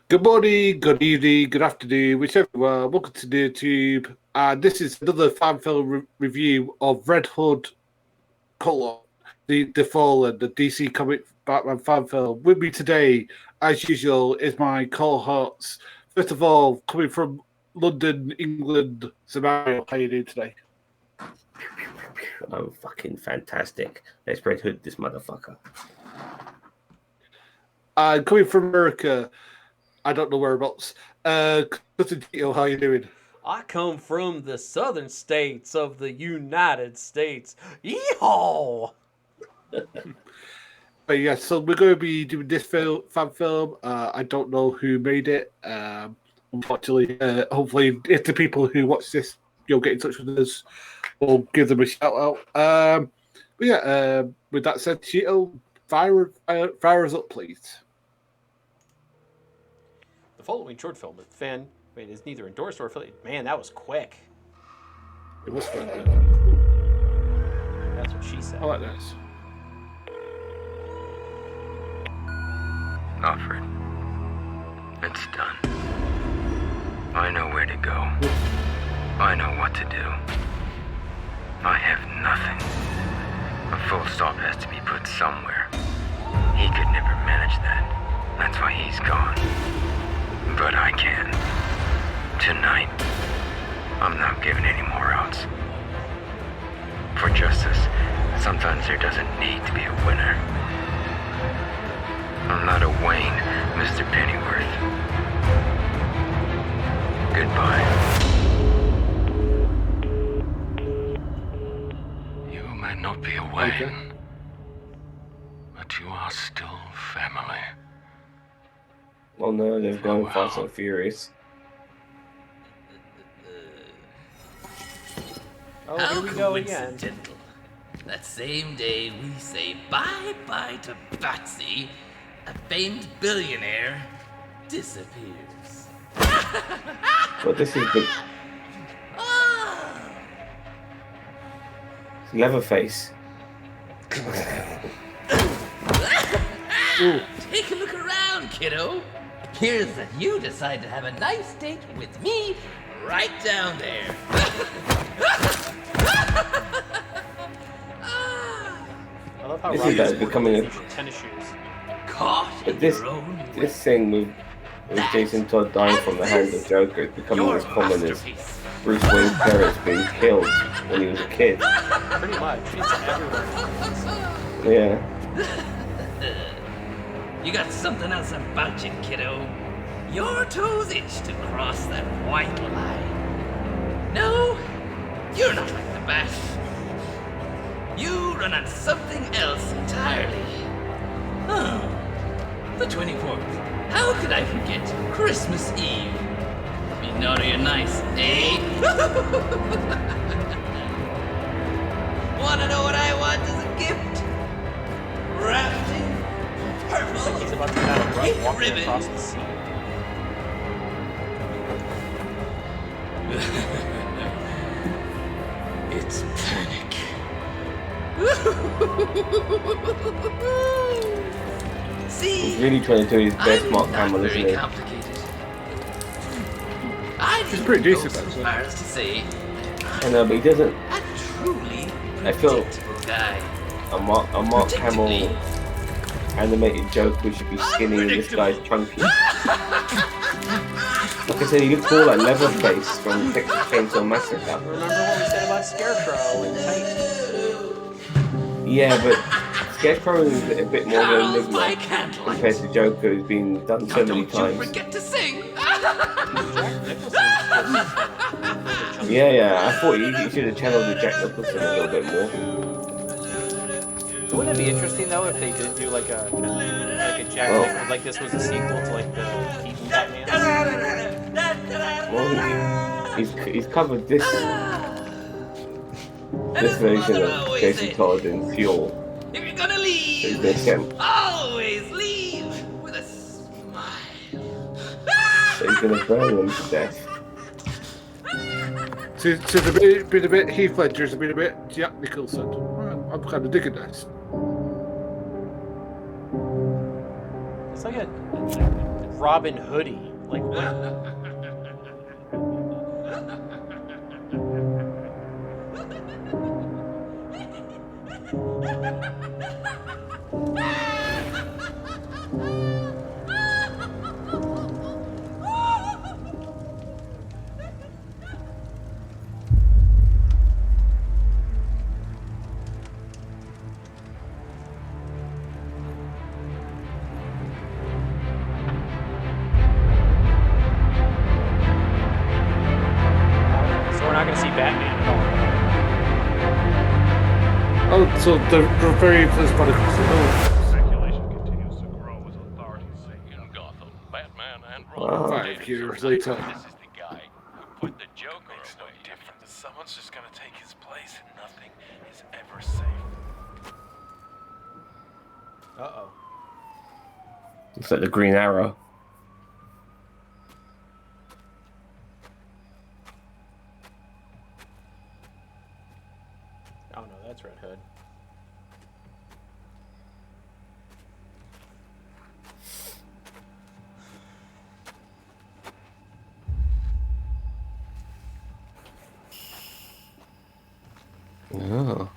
Good morning, good evening, good afternoon, whichever you are. Welcome to the YouTube. And this is another fan film review of Red Hood Color, the Fallen, the DC comic Batman fan film. With me today, as usual, is my cohorts. First of all, coming from London, England, Samario, how are you doing today? I'm fucking fantastic. Let's Red Hood this motherfucker. And coming from America, I don't know whereabouts. Cousin Tito, how are you doing? I come from the southern states of the United States. Yeehaw! But yeah, so we're going to be doing this fan film. I don't know who made it. Unfortunately, hopefully, if the people who watch this, you'll get in touch with us. We'll give them a shout out. But yeah, with that said, Cheeto, fire us up, please. The following short film is neither endorsed or affiliated. Man, that was quick. It was fun. That's what she said. I like this. Alfred, it's done. I know where to go. I know what to do. I have nothing. A full stop has to be put somewhere. He could never manage that. That's why he's gone. But I can. Tonight, I'm not giving any more outs. For justice, sometimes there doesn't need to be a winner. I'm not a Wayne, Mr. Pennyworth. Goodbye. You may not be a Wayne, but you are still family. Oh no, they're going Fast and Furious. Oh, here we go again. Coincidental. That same day we say bye-bye to Batsy, a famed billionaire disappears. But this is the Leatherface. Take a look around, kiddo. Here's that you decide to have a nice date with me right down there. I love how This is Roger's like becoming wearing a- tennis shoes. Caught But in this your own this thing with Jason Todd dying from the hands of Joker is becoming your as common as masterpiece. Bruce Wayne's parents being killed when he was a kid. Pretty much. It's everywhere. Yeah. You got something else about you, kiddo. Your toes itch to cross that white line. No, you're not like the Bat. You run on something else entirely. Oh, the 24th. How could I forget Christmas Eve? Be naughty or nice, eh? Wanna know what I want as a gift? Wrapped in purple He's about to get out of breath walking ribbon. across the sea. It's panic. See, He's really trying to do his best I'm Mark not Hamill, isn't very he? complicated. I'd He's pretty even go decent, so actually. far as to say I know, but he doesn't. a truly I feel- predictable guy. A Mark Hamill Predictably. animated Joker should be skinny and this guy's chunky. Like I said, he looks more like Leatherface from Texas Chainsaw Massacre. Remember what we said about Scarecrow and Titan? Yeah, but Scarecrow is a bit more of an How's my enigma candlelight? compared to Joker, who's been done so Now many don't you times. forget to sing. Yeah, I thought he should have channeled the Jack Nicholson a little bit more. Wouldn't it be interesting though if they did do like a Jack Oh. Nicholson, like this was a sequel to like the Keaton Batman? Well, he's covered this version of Jason Todd in Fuel. If you're gonna So he's leave, gonna send, always leave with a smile. so he's gonna burn him to death. So it's been a bit Heath Ledger's been a bit Jack Nicholson. I'm kind of digging this. It's like a Robin Hoodie. Like what? So we're not gonna see Batman at all. Oh, so the very first product was the Speculation continues to grow as authorities say in Gotham, Batman and Robin. 5 years later. This is the guy who put the Joker Makes no away. difference. Someone's just gonna take his place and nothing is ever safe. Uh-oh. It's like the Green Arrow. Oh no, that's Red Hood. Oh.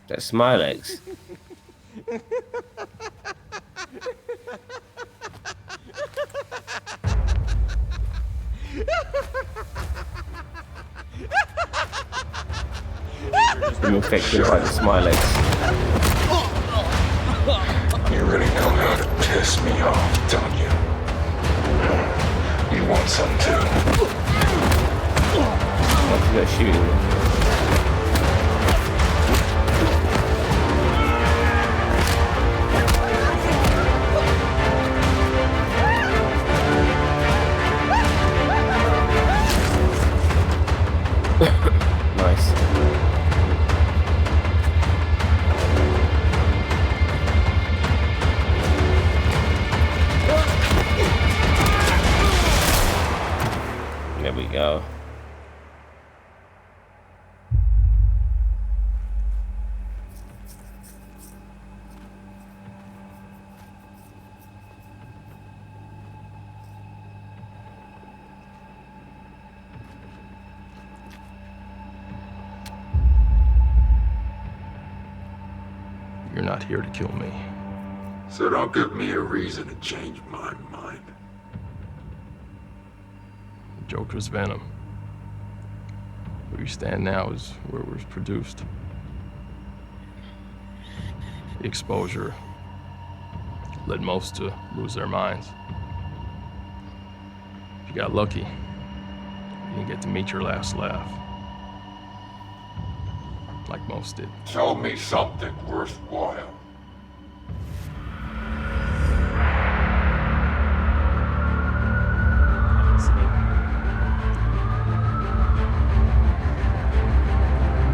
That's Smilex. Been infected by the Smilex. You really know how to piss me off, don't you? You want some too? What's that shooting? Nice. There we go. You're not here to kill me. So don't give me a reason to change my mind. Joker's venom. Where you stand now is where it was produced. The exposure led most to lose their minds. If you got lucky, you didn't get to meet your last laugh. Like most did. Tell me something worthwhile.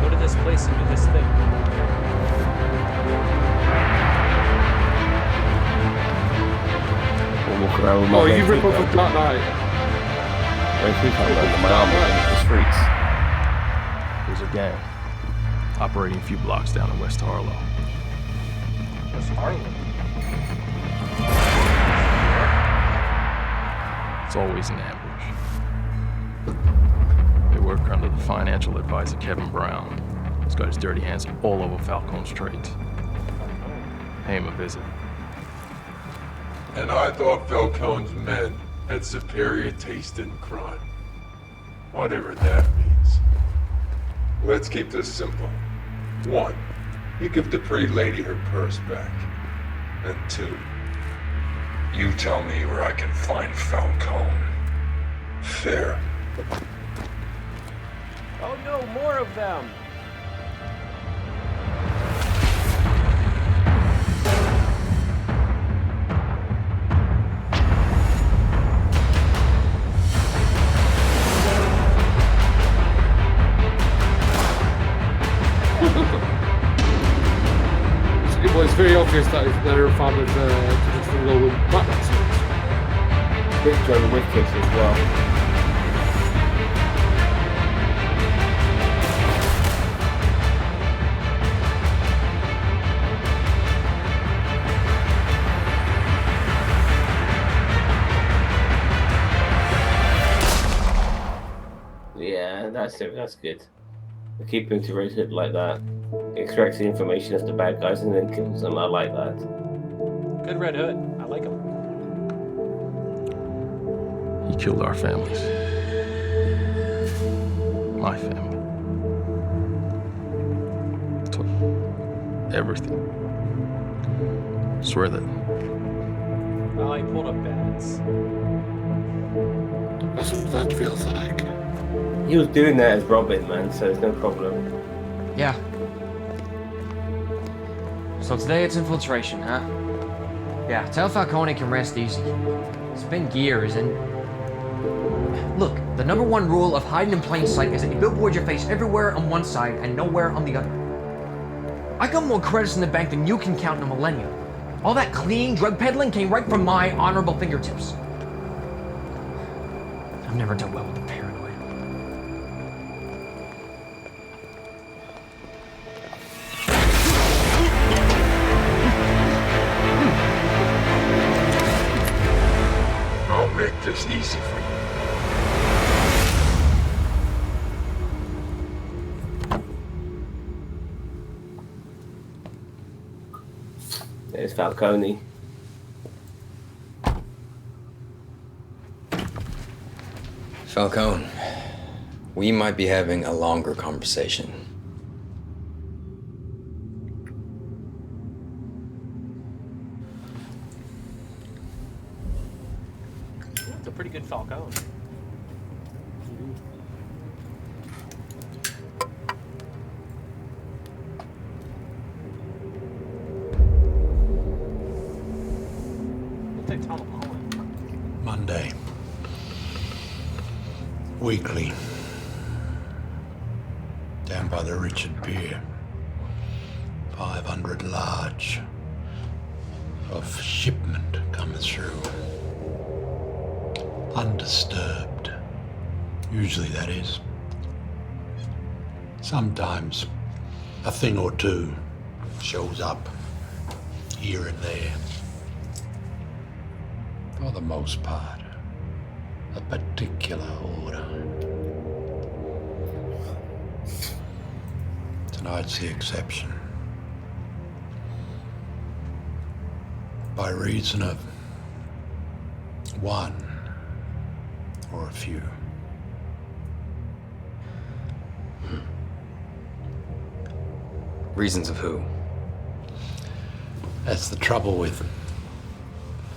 Go to this place and do this thing. We'll walk around with my Oh, bare you rip feet off out. a Dark Knight. Bare feet out under my arm in the streets. There's a gang operating a few blocks down in West Harlow. What's Harlem? It's always an ambush. They work under the financial advisor Kevin Brown. He's got his dirty hands all over Falcone's trades. Pay him a visit. And I thought Falcone's men had superior taste in crime. Whatever that means. Let's keep this simple. 1, you give the pretty lady her purse back. And 2, you tell me where I can find Falcone. Fair. Oh no, more of them! Well, it's very obvious that they're a fan of traditional Roman Batman series. Bit John Wick kicks as well. Yeah, that's it. That's good. Keep him to Red Hood like that. Extracts the information of the bad guys and then kills them. I like that. Good Red Hood. I like him. He killed our families. My family. Took everything. Swear that. Oh, he pulled up bats. That's what that feels like. He was doing that as Robin, man, so it's no problem. Yeah. So today it's infiltration, huh? Yeah, tell Falcone can rest easy. Spin gears and... Look, the #1 rule of hiding in plain sight is that you billboard your face everywhere on one side and nowhere on the other. I got more credits in the bank than you can count in a millennium. All that clean drug peddling came right from my honorable fingertips. I've never done well with the paranoid. I'll make this easy for you. There's Falcone. Falcone, we might be having a longer conversation. That's a pretty good Falcone. Looks like Tom Holland. Monday. Weekly. Down by the Richard Pier. 500 large. Of shipment coming through. Undisturbed. Usually that is. Sometimes a thing or two shows up here and there. For the most part, a particular order. Tonight's the exception. By reason of one or a few. Reasons of who? That's the trouble with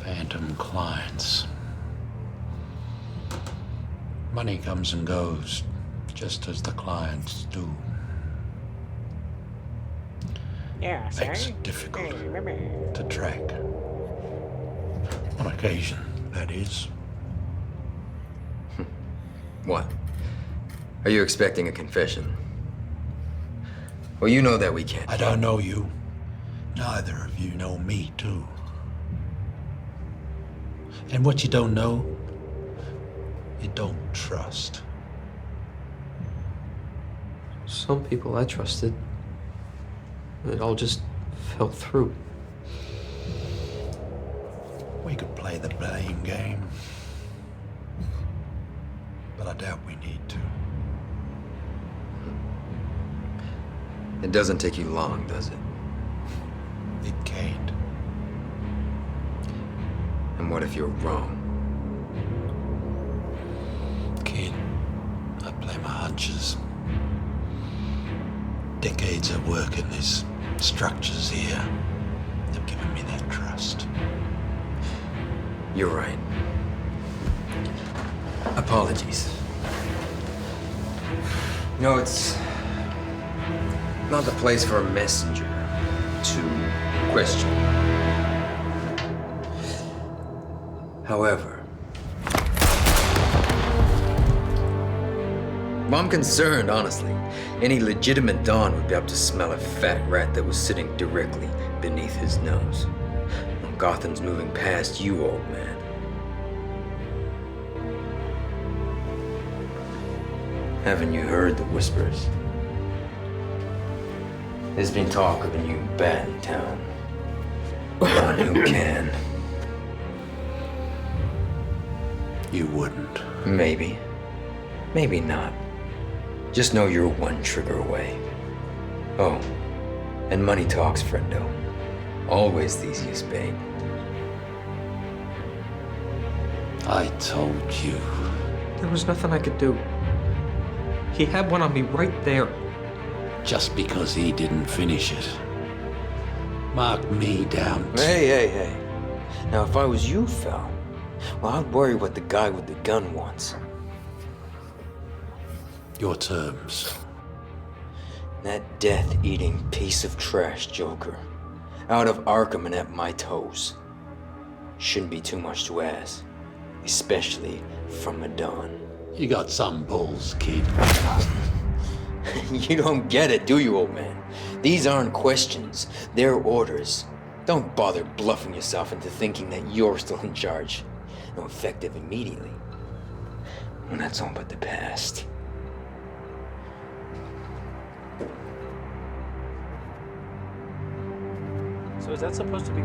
phantom clients. Money comes and goes, just as the clients do. Yeah, Makes it difficult to track. On occasion, that is. What? Are you expecting a confession? Well, you know that we can't. I don't know you. Neither of you know me, too. And what you don't know, you don't trust. Some people I trusted. It all just fell through. We could play the blame game. But I doubt we need to. It doesn't take you long, does it? It can't. And what if you're wrong? Kid, I play my hunches. Decades of work in these structures here have given me that trust. You're right. Apologies. No, it's not the place for a messenger to question. However, I'm concerned, honestly. Any legitimate Don would be able to smell a fat rat that was sitting directly beneath his nose. When Gotham's moving past you, old man. Haven't you heard the whispers? There's been talk of a new bat in town. One who can. You wouldn't. Maybe. Maybe not. Just know you're one trigger away. Oh, and money talks, friendo. Always the easiest bait. I told you. There was nothing I could do. He had one on me right there. Just because he didn't finish it. Mark me down. Hey. Now, if I was you, Fel, well, I'd worry what the guy with the gun wants. Your terms. That death-eating piece of trash, Joker. Out of Arkham and at my toes. Shouldn't be too much to ask. Especially from a Don. You got some balls, kid. You don't get it, do you, old man? These aren't questions. They're orders. Don't bother bluffing yourself into thinking that you're still in charge. No, effective immediately. When that's all but the past. So is that supposed to be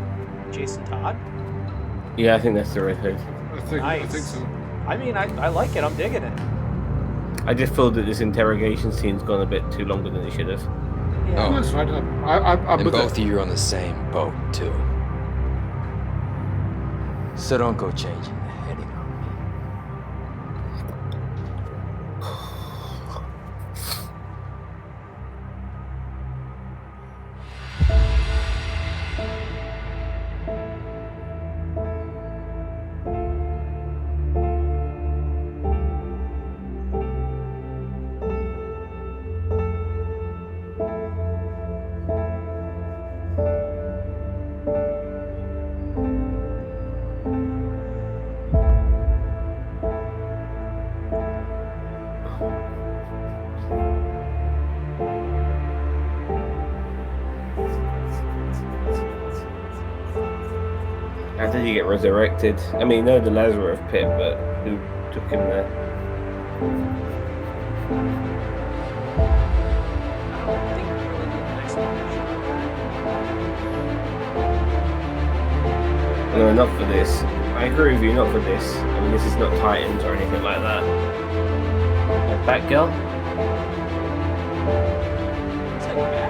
Jason Todd? Yeah, I think that's the Red Hood. I think so. I mean, I like it. I'm digging it. I just feel that this interrogation scene's gone a bit too longer than it should have. Yeah. Oh. That's fine. I'm And with both it. of you are on the same boat, too. So don't go changing the heading on me. How did he get resurrected? I mean, no, the Lazarus pit, but who took him there? I don't think we really need an explanation. No, not for this. I agree with you, not for this. I mean, this is not Titans or anything like that. Batgirl? It's like back.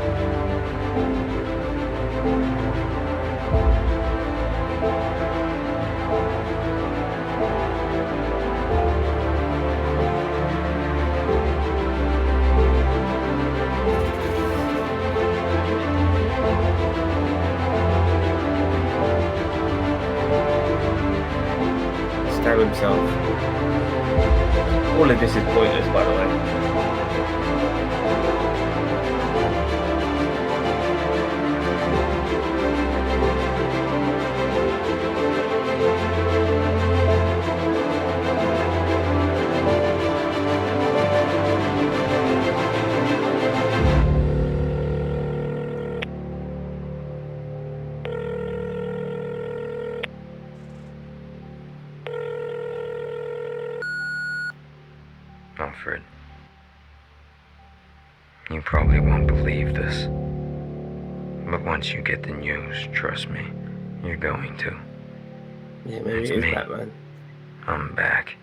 Stab himself. All of this is pointless, by the way. Alfred, you probably won't believe this, but once you get the news, trust me, you're going to. Yeah, maybe It's it is me. Batman. I'm back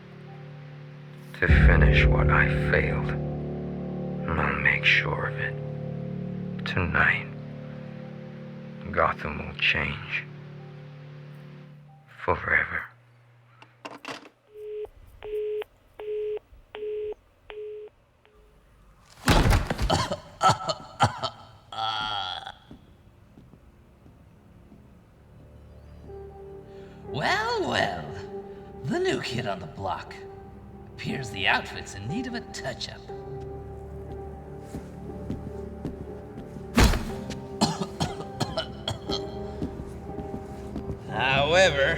to finish what I failed, and I'll make sure of it. Tonight, Gotham will change forever. Well, the new kid on the block. Appears the outfit's in need of a touch-up. However,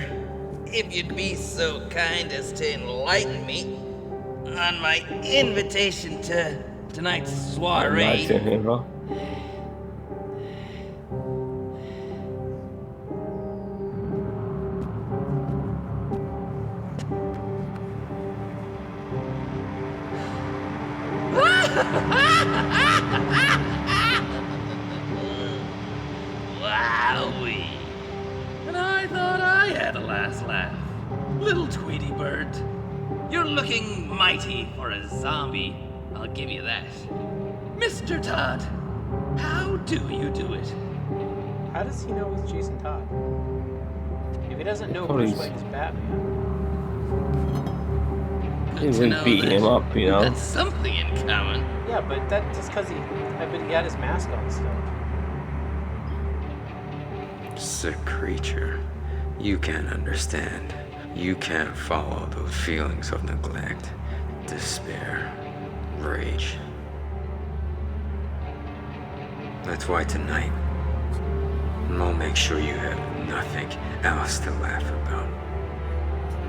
if you'd be so kind as to enlighten me on my invitation to tonight's soiree. Right to him, bro. Wowee! And I thought I had a last laugh. Little Tweety Bird, you're looking mighty for a zombie. I'll give you that. Mr. Todd, how do you do it? How does he know it's Jason Todd? If he doesn't know Probably Bruce Wayne is Batman. Good to He's know beating that him up, you we've know. got something in common. Yeah, but that just because he had his mask on still. Sick creature. You can't understand. You can't follow those feelings of neglect, despair, rage. That's why tonight, I'll make sure you have nothing else to laugh about.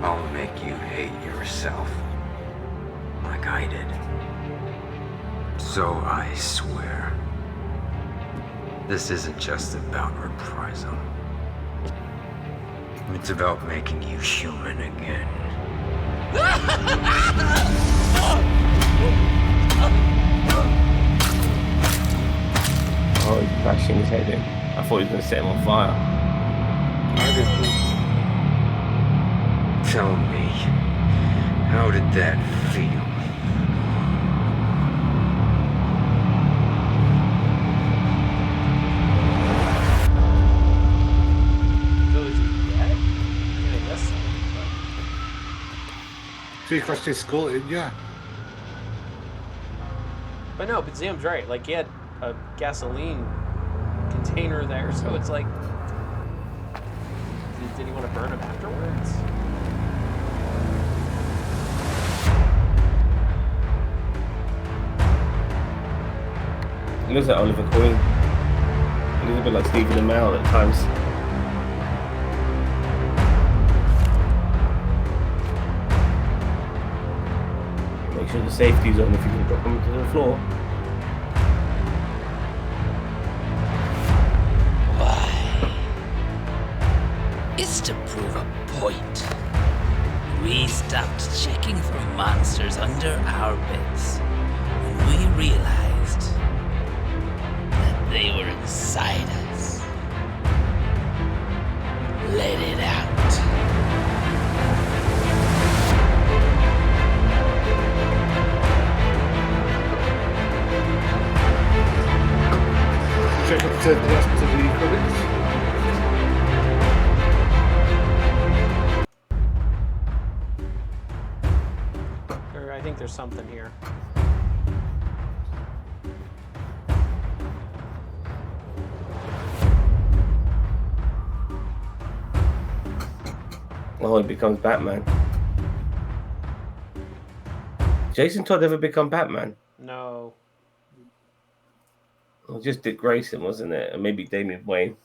I'll make you hate yourself, like I did. So I swear, this isn't just about reprisal. It's about making you human again. Oh, he's bashing his head in. I thought he was going to set him on fire. Tell me, how did that feel? So is he dead? I mean, I guess so. So he crashed his skull in, yeah. But no, but Zam's right. Like, he had a gasoline container there, so it's like, did he want to burn him afterwards? He looks like Oliver Queen. He looks a bit like Stephen Amell at times. Make sure the safety's on if you can drop him to the floor. Why? It's to prove a point. We stopped checking for monsters under our beds when we realized that they were inside us. Let it out. Check up to the rest of the comics. Or I think there's something here. Oh, he becomes Batman. Jason Todd ever become Batman? No. It was just Dick Grayson, wasn't it? And maybe Damian Wayne.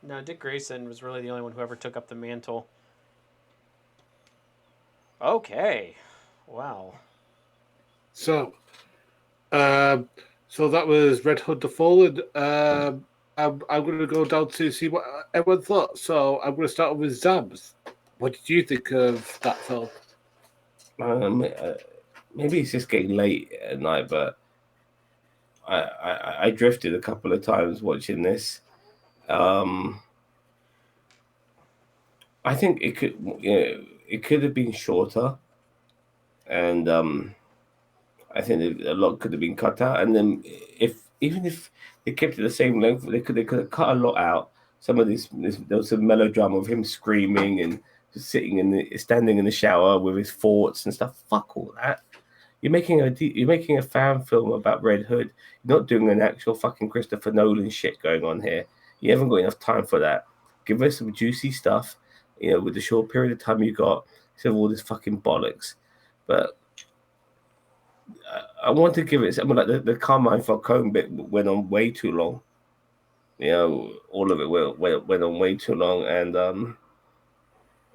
No, Dick Grayson was really the only one who ever took up the mantle. Okay. Wow. So that was Red Hood the Fallen. I'm going to go down to see what everyone thought. So I'm going to start with Zams. What did you think of that film? Maybe it's just getting late at night, but I drifted a couple of times watching this. I think it could have been shorter, and I think a lot could have been cut out. And then even if they kept it the same length, they could have cut a lot out. Some of this there was some melodrama of him screaming and just standing in the shower with his thoughts and stuff. Fuck all that. You're making a fan film about Red Hood. You're not doing an actual fucking Christopher Nolan shit going on here. You haven't got enough time for that. Give us some juicy stuff, with the short period of time you got, instead of all this fucking bollocks. But I want to give it something like the Carmine Falcone bit went on way too long. All of it went on way too long, and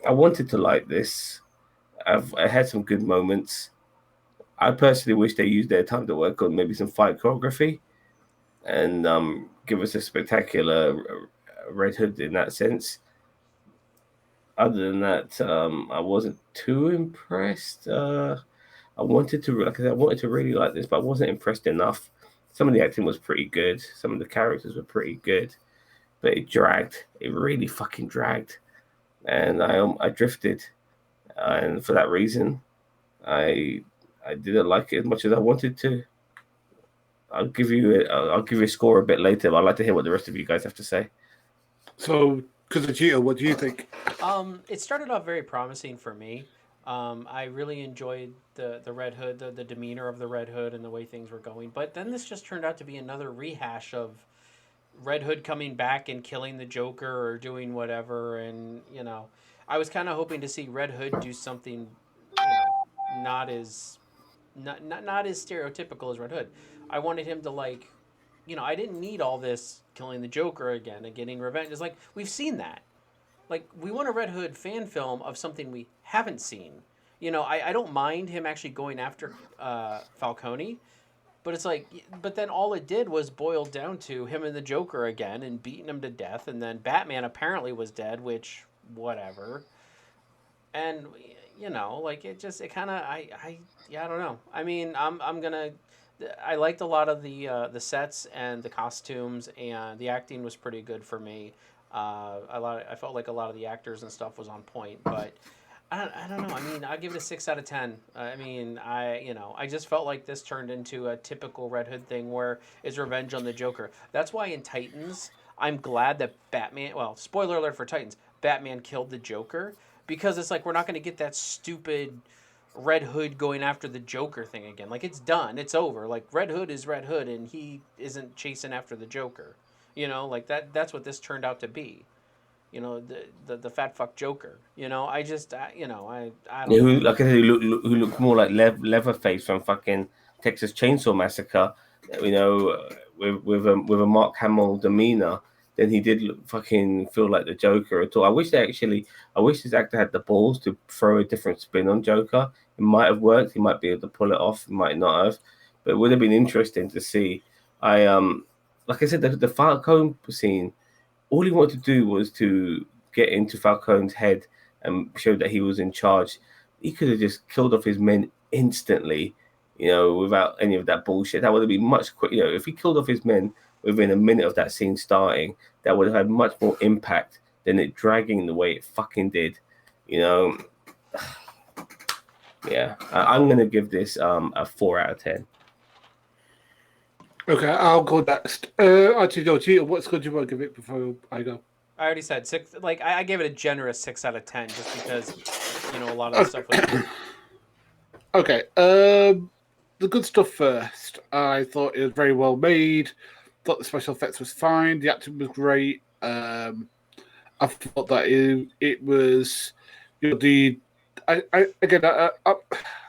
I wanted to like this. I had some good moments. I personally wish they used their time to work on maybe some fight choreography and give us a spectacular Red Hood in that sense. Other than that, I wasn't too impressed. I wanted to really like this, but I wasn't impressed enough. Some of the acting was pretty good. Some of the characters were pretty good, but it dragged. It really fucking dragged, and I drifted, and for that reason, I I didn't like it as much as I wanted to. I'll give you a score a bit later, but I'd like to hear what the rest of you guys have to say. So, Kazachita, what do you think? It started off very promising for me. I really enjoyed the Red Hood, the demeanor of the Red Hood, and the way things were going. But then this just turned out to be another rehash of Red Hood coming back and killing the Joker or doing whatever. And I was kind of hoping to see Red Hood do something, not as not as stereotypical as Red Hood. I wanted him to I didn't need all this killing the Joker again and getting revenge. It's like we've seen that. Like, we want a Red Hood fan film of something we haven't seen. I don't mind him actually going after Falcone, but it's like, but then all it did was boil down to him and the Joker again and beating him to death, and then Batman apparently was dead, which, whatever. And, it kind of, I don't know. I mean, I'm gonna, I liked a lot of the sets and the costumes, and the acting was pretty good for me. I felt like a lot of the actors and stuff was on point, but I don't know. I mean, I give it a 6 out of 10. I just felt like this turned into a typical Red Hood thing where it's revenge on the Joker. That's why in Titans, I'm glad that Batman, well, spoiler alert for Titans, Batman killed the Joker, because it's like, we're not going to get that stupid Red Hood going after the Joker thing again. Like, it's done. It's over. Like, Red Hood is Red Hood, and he isn't chasing after the Joker. That's what this turned out to be. The fat fuck Joker. I don't Who, like I said, who looked more like Leatherface from fucking Texas Chainsaw Massacre. With a Mark Hamill demeanor, then he did fucking feel like the Joker at all. I wish this actor had the balls to throw a different spin on Joker. It might have worked. He might be able to pull it off. He might not have, but it would have been interesting to see. Like I said, the Falcone scene, all he wanted to do was to get into Falcone's head and show that he was in charge. He could have just killed off his men instantly, without any of that bullshit. That would have been much quicker. If he killed off his men within a minute of that scene starting, that would have had much more impact than it dragging the way it fucking did. Yeah, I'm going to give this a 4 out of 10. Okay, I'll go next. Actually, no, Gita, what score do you want to give it before I go? I already said 6. Like, I gave it a generous 6 out of 10 just because, a lot of the stuff was. Okay, the good stuff first. I thought it was very well made. Thought the special effects was fine. The acting was great. I thought that it was, I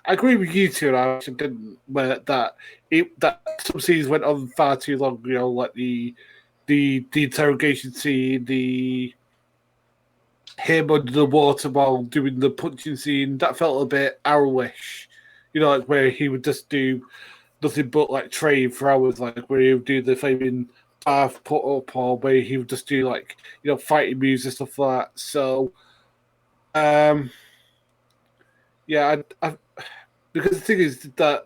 agree with you two. I actually didn't, where that some scenes went on far too long. Like the interrogation scene, him under the water while doing the punching scene. That felt a bit Arrowish. Like where he would just do nothing but like train for hours, like where he would do the flaming bath put up, or where he would just do like fighting moves and stuff like that. So, yeah, I because the thing is that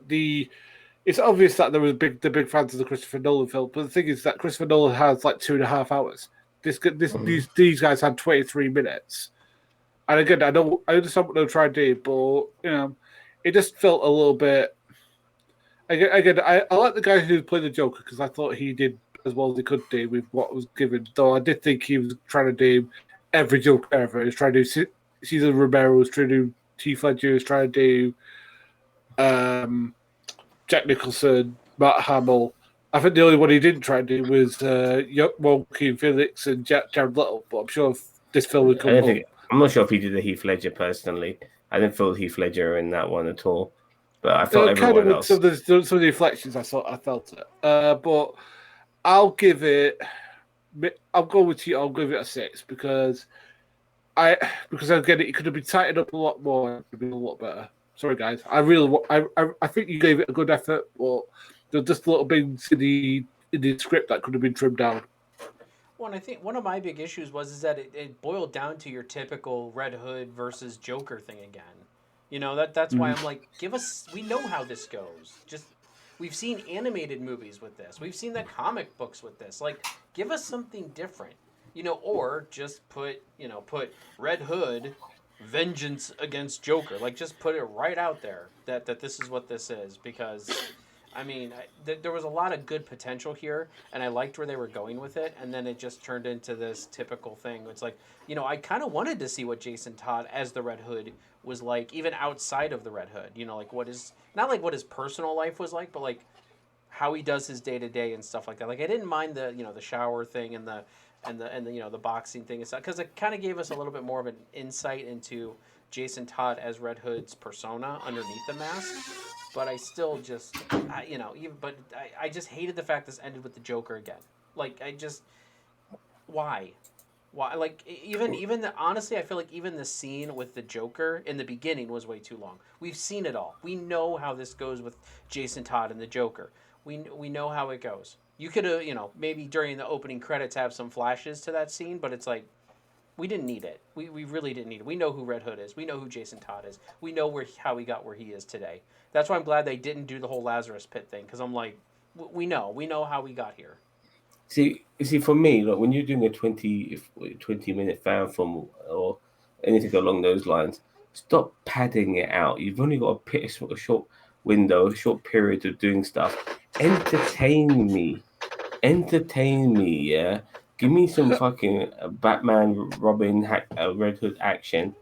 it's obvious that there was the big fans of the Christopher Nolan film, but the thing is that Christopher Nolan has like 2.5 hours. These guys had 23 minutes, and again, I understand what they're trying to do, but it just felt a little bit. Again, I like the guy who played the Joker because I thought he did as well as he could do with what was given. Though I did think he was trying to do every Joker ever. He was trying to do Cesar Romero, was trying to do Heath Ledger, was trying to do Jack Nicholson, Matt Hamill. I think the only one he didn't try to do was Joaquin Phoenix and Jared Leto. But I'm sure this film would come up. I'm not sure if he did the Heath Ledger personally. I didn't feel Heath Ledger in that one at all. But I felt everyone else. Some of the reflections, I felt it. But I'll give it. I'll go with you. I'll give it a 6 because again it could have been tightened up a lot more. It could have been a lot better. Sorry, guys. I think you gave it a good effort, but there's just little things in the script that could have been trimmed down. Well, and I think one of my big issues is that it boiled down to your typical Red Hood versus Joker thing again. That's why I'm like, we know how this goes. We've seen animated movies with this. We've seen the comic books with this. Like, give us something different. Or just put Red Hood vengeance against Joker. Like, just put it right out there that this is what this is, because I mean, there was a lot of good potential here, and I liked where they were going with it, and then it just turned into this typical thing. It's like, I kind of wanted to see what Jason Todd as the Red Hood was like, even outside of the Red Hood. Like what his personal life was like, but like how he does his day to day and stuff like that. Like I didn't mind the the shower thing and the the boxing thing and stuff, because it kind of gave us a little bit more of an insight into Jason Todd as Red Hood's persona underneath the mask. But I still just, I just hated the fact this ended with the Joker again. Like, why? Like, honestly, I feel like even the scene with the Joker in the beginning was way too long. We've seen it all. We know how this goes with Jason Todd and the Joker. We know how it goes. You could have, maybe during the opening credits have some flashes to that scene, but it's like, we didn't need it. We really didn't need it. We know who Red Hood is. We know who Jason Todd is. We know how he got where he is today. That's why I'm glad they didn't do the whole Lazarus Pit thing, because I'm like, we know how we got here. See, for me, like when you're doing a 20-minute fan film or anything along those lines, stop padding it out. You've only got a short window, a short period of doing stuff. Entertain me, yeah. Give me some fucking Batman, Robin, Red Hood action.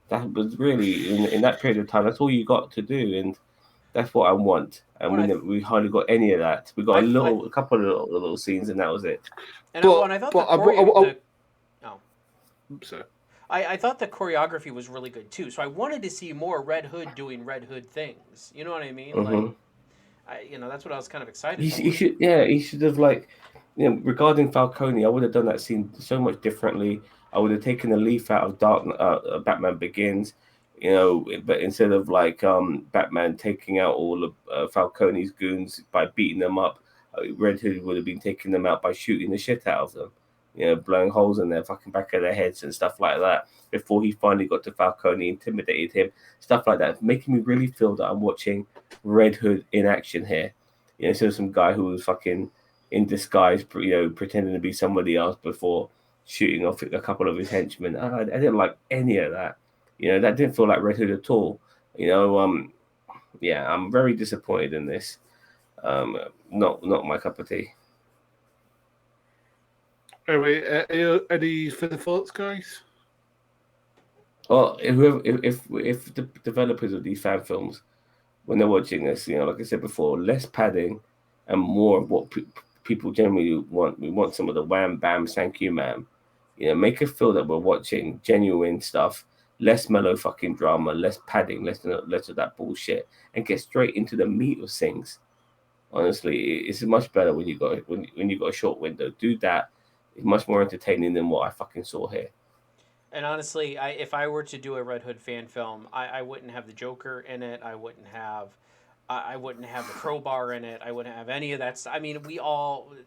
That was really in that period of time. That's all you got to do, and that's what I want. And we hardly got any of that. We got a couple of little scenes, and that was it. And I thought I thought the choreography was really good too. So I wanted to see more Red Hood doing Red Hood things. You know what I mean? Mm-hmm. Like, that's what I was kind of excited. He should have, like, regarding Falcone, I would have done that scene so much differently. I would have taken a leaf out of Batman Begins, but instead of like Batman taking out all of Falcone's goons by beating them up, Red Hood would have been taking them out by shooting the shit out of them, blowing holes in their fucking back of their heads and stuff like that. Before he finally got to Falcone, intimidated him, stuff like that, making me really feel that I'm watching Red Hood in action here. Instead of some guy who was fucking in disguise, pretending to be somebody else before shooting off a couple of his henchmen. I didn't like any of that. That didn't feel like Red Hood at all. Yeah, I'm very disappointed in this. Not my cup of tea. Anyway, any further thoughts, guys? Well, if the developers of these fan films, when they're watching this, like I said before, less padding and more of what people generally want. We want some of the wham bam thank you ma'am. Make us feel that we're watching genuine stuff, less mellow fucking drama, less padding, less of that bullshit, and get straight into the meat of things. Honestly, it's much better when you got a short window. Do that. It's much more entertaining than what I fucking saw here. And honestly, if I were to do a Red Hood fan film, I wouldn't have the Joker in it. I wouldn't have the crowbar in it. I wouldn't have any of that. I mean,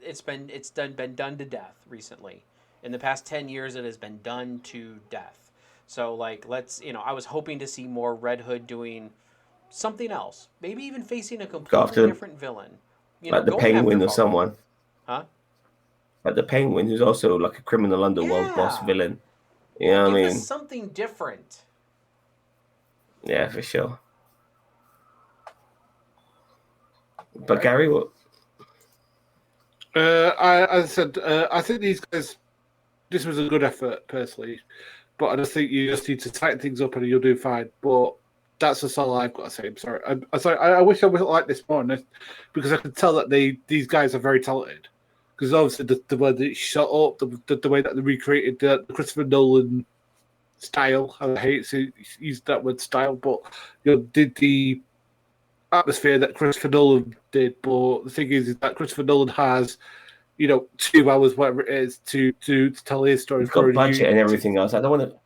it's been done to death recently. In the past 10 years, it has been done to death. So like, I was hoping to see more Red Hood doing something else. Maybe even facing a completely different villain. Like the Penguin or someone. Huh? Like the Penguin, who's also like a criminal underworld boss villain. You know what I mean? Something different. Yeah, for sure. But Gary, what? I said, I think these guys. This was a good effort, personally, but I just think you just need to tighten things up and you'll do fine. But that's just all I've got to say. I'm sorry. I'm sorry. I wish I wasn't like this more, because I could tell that these guys are very talented. Because obviously the way that it's shot up, the way that they recreated the Christopher Nolan style. I hate to use that word style, but did the atmosphere that Christopher Nolan did. But the thing is that Christopher Nolan has 2 hours, whatever it is, to tell his story. He's got budget and everything else. I don't want to.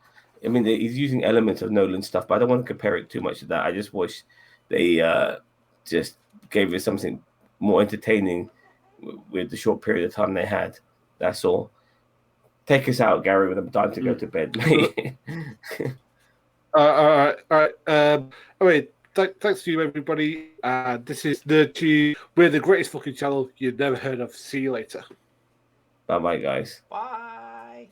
I mean, he's using elements of Nolan stuff, but I don't want to compare it too much to that. I just wish they just gave us something more entertaining with the short period of time they had. That's all. Take us out, Gary, when I'm time to go to bed, mate. All right. Anyway, thanks to you, everybody. This is we're the greatest fucking channel you've never heard of. See you later. Bye-bye, guys. Bye.